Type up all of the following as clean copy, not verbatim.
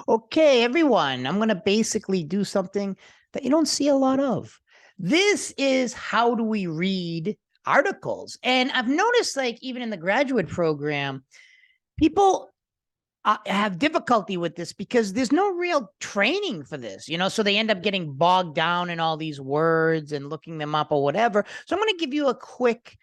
Okay, everyone, I'm going to basically do something that you don't see a lot of. This is how do we read articles. And I've noticed, like, even in the graduate program, people have difficulty with this because there's no real training for this, so they end up getting bogged down in all these words and looking them up or whatever. So I'm going to give you a quick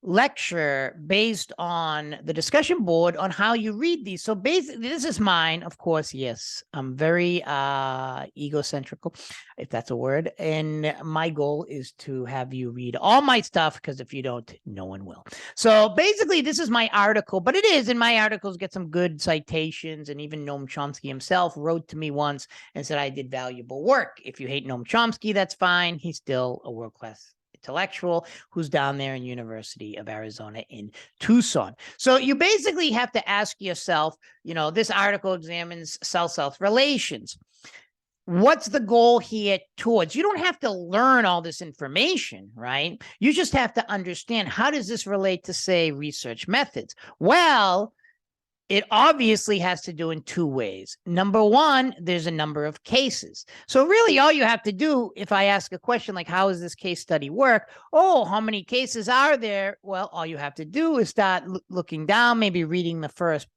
lecture based on the discussion board on how you read these. So basically, this is mine, of course. Yes, I'm very egocentrical, if that's a word. And my goal is to have you read all my stuff, because if you don't, no one will. So basically, this is my article, but it is, in my articles, get some good citations. And even Noam Chomsky himself wrote to me once and said I did valuable work. If you hate Noam Chomsky, that's fine. He's still a world-class intellectual who's down there in University of Arizona in Tucson. So you basically have to ask yourself, this article examines cell-cell relations. What's the goal here towards? You don't have to learn all this information, right? You just have to understand, how does this relate to, say, research methods? Well, it obviously has to do in two ways. Number one, there's a number of cases. So really all you have to do, if I ask a question like, how does this case study work? Oh, how many cases are there? Well, all you have to do is start looking down, maybe reading the first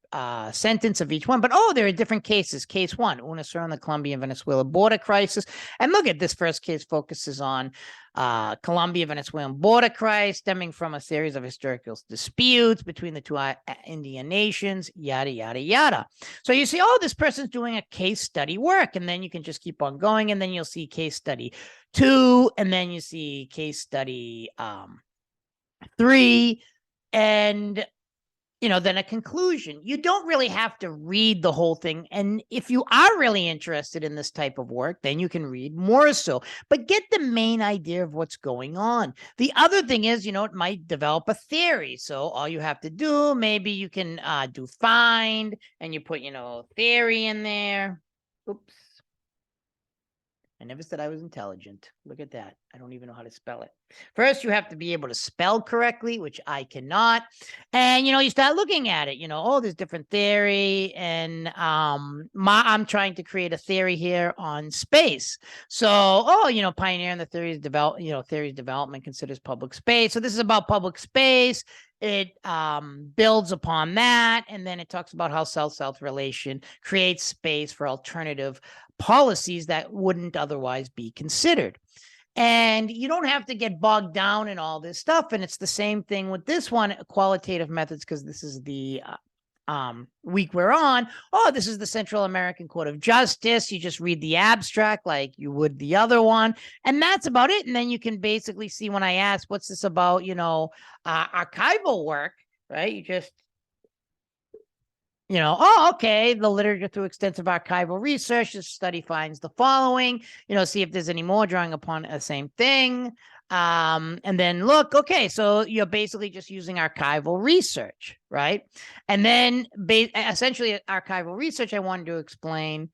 sentence of each one. But, there are different cases. Case one, UNASUR and the Colombian-Venezuela border crisis. And look at this first case focuses on Colombia-Venezuelan border crisis stemming from a series of historical disputes between the two Indian nations, yada, yada, yada. So you see, this person's doing a case study work, and then you can just keep on going, and then you'll see case study 2, and then you see case study 3, and then a conclusion. You don't really have to read the whole thing. And if you are really interested in this type of work, then you can read more so, but get the main idea of what's going on. The other thing is, it might develop a theory. So all you have to do, maybe you can do find, and you put, theory in there. Oops. I never said I was intelligent. Look at that. I don't even know how to spell it. First, you have to be able to spell correctly, which I cannot. And, you start looking at it, there's different theory. And I'm trying to create a theory here on space. So, pioneering the theories development considers public space. So this is about public space. It builds upon that. And then it talks about how cell-cell relation creates space for alternative policies that wouldn't otherwise be considered. And you don't have to get bogged down in all this stuff. And it's the same thing with this one, qualitative methods, because this is the week we're on. This is the Central American Court of Justice. You just read the abstract like you would the other one, and that's about it. And then you can basically see, when I ask, what's this about, archival work, right? You just, okay, the literature through extensive archival research, this study finds the following, see if there's any more, drawing upon the same thing. And then look, okay, so you're basically just using archival research, right? And then essentially archival research, I wanted to explain,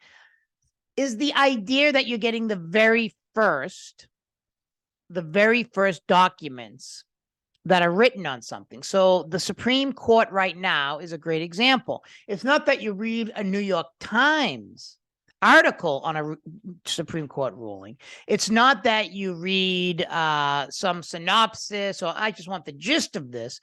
is the idea that you're getting the very first documents that are written on something. So the Supreme Court right now is a great example. It's not that you read a New York Times article on a Supreme Court ruling. It's not that you read some synopsis, or I just want the gist of this.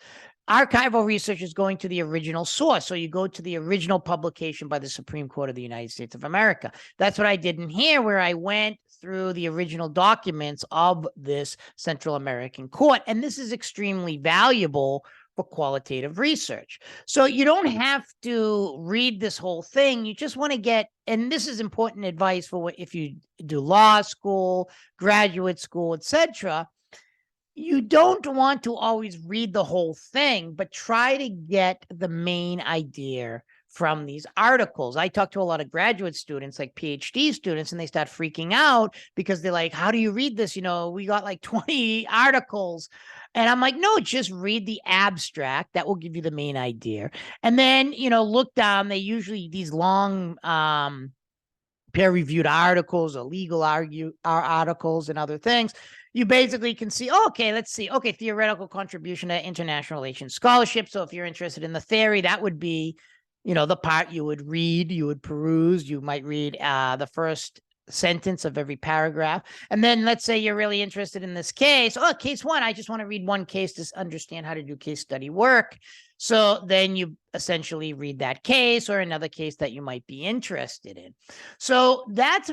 Archival research is going to the original source. So you go to the original publication by the Supreme Court of the United States of America. That's what I did in here, where I went through the original documents of this Central American court. And this is extremely valuable for qualitative research. So you don't have to read this whole thing. You just want to get, and this is important advice for if you do law school, graduate school, etc. You don't want to always read the whole thing, but try to get the main idea from these articles. I talk to a lot of graduate students, like PhD students, and they start freaking out because they're like, how do you read this? We got like 20 articles. And I'm like, no, just read the abstract. That will give you the main idea. And then, look down. They usually, these long peer-reviewed articles or legal articles and other things, you basically can see, okay, let's see. Okay, theoretical contribution to international relations scholarship. So if you're interested in the theory, that would be, the part you would read, you would peruse, you might read the first sentence of every paragraph. And then let's say you're really interested in this case. Oh, case one, I just want to read one case to understand how to do case study work. So then you essentially read that case or another case that you might be interested in. So that's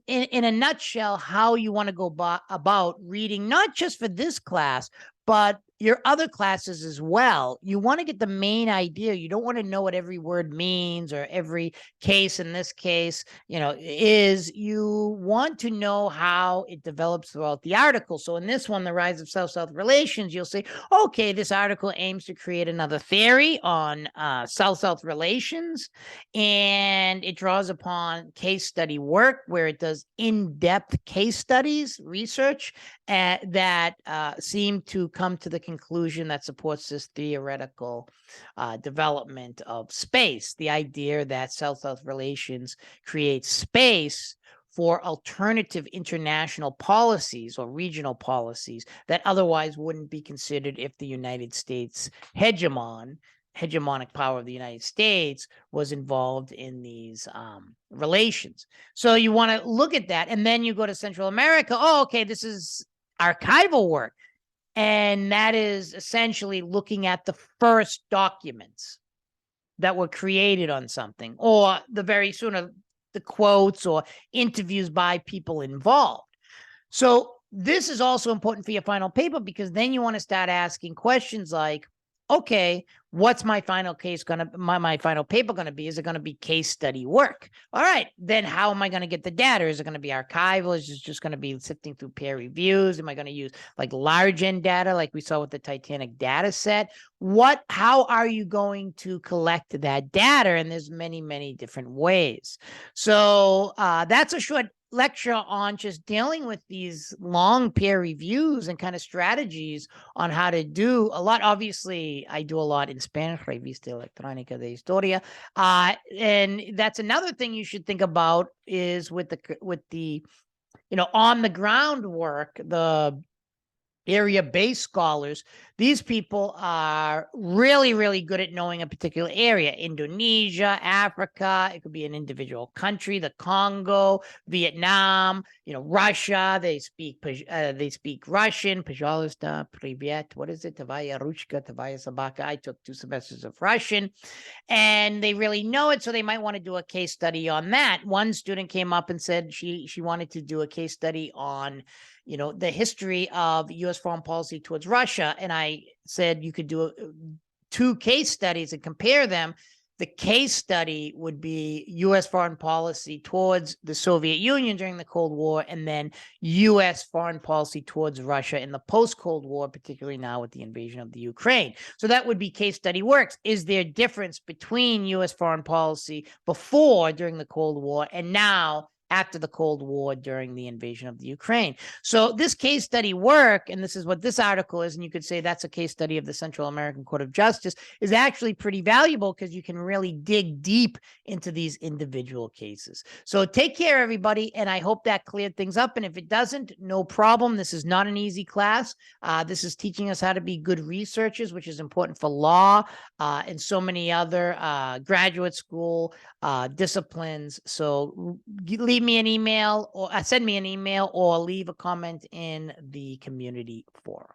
in a nutshell how you want to go about reading, not just for this class, but your other classes as well. You want to get the main idea. You don't want to know what every word means or every case in this case, is. You want to know how it develops throughout the article. So in this one, The Rise of South-South Relations, you'll say, okay, this article aims to create another theory on South-South relations, and it draws upon case study work where it does in-depth case studies, research, that seem to come to the conclusion that supports this theoretical development of space, the idea that South-South relations create space for alternative international policies or regional policies that otherwise wouldn't be considered if the United States hegemonic power of the United States was involved in these relations. So you want to look at that. And then you go to Central America. Oh, okay, this is archival work. And that is essentially looking at the first documents that were created on something, or the quotes or interviews by people involved. So this is also important for your final paper, because then you want to start asking questions like, okay, what's my final case my final paper going to be? Is it going to be case study work? All right, then how am I going to get the data? Is it going to be archival? Is it just going to be sifting through peer reviews? Am I going to use like large end data like we saw with the Titanic data set? How are you going to collect that data? And there's many, many different ways. So that's a short lecture on just dealing with these long peer reviews and kind of strategies on how to do a lot. Obviously, I do a lot in Spanish, Revista Electrónica de Historia. And that's another thing you should think about is with the on the ground work, the area-based scholars. These people are really, really good at knowing a particular area. Indonesia, Africa, it could be an individual country, the Congo, Vietnam, Russia. They speak Russian. Pожалуйста, привет. What is it? Tvaya Ruchka, Tvaya Sabaka. I took 2 semesters of Russian, and they really know it. So they might want to do a case study on that. One student came up and said she wanted to do a case study on the history of U.S. foreign policy towards Russia. And I said you could do 2 case studies and compare them. The case study would be U.S. foreign policy towards the Soviet Union during the Cold War, and then U.S. foreign policy towards Russia in the post-Cold War, particularly now with the invasion of the Ukraine. So that would be case study works. Is there a difference between U.S. foreign policy before, during the Cold War, and now after the Cold War during the invasion of the Ukraine? So this case study work, and this is what this article is, and you could say that's a case study of the Central American Court of Justice, is actually pretty valuable because you can really dig deep into these individual cases. So take care, everybody, and I hope that cleared things up. And if it doesn't, no problem. This is not an easy class. This is teaching us how to be good researchers, which is important for law and so many other graduate school disciplines. So leave me an email or send me an email or leave a comment in the community forum.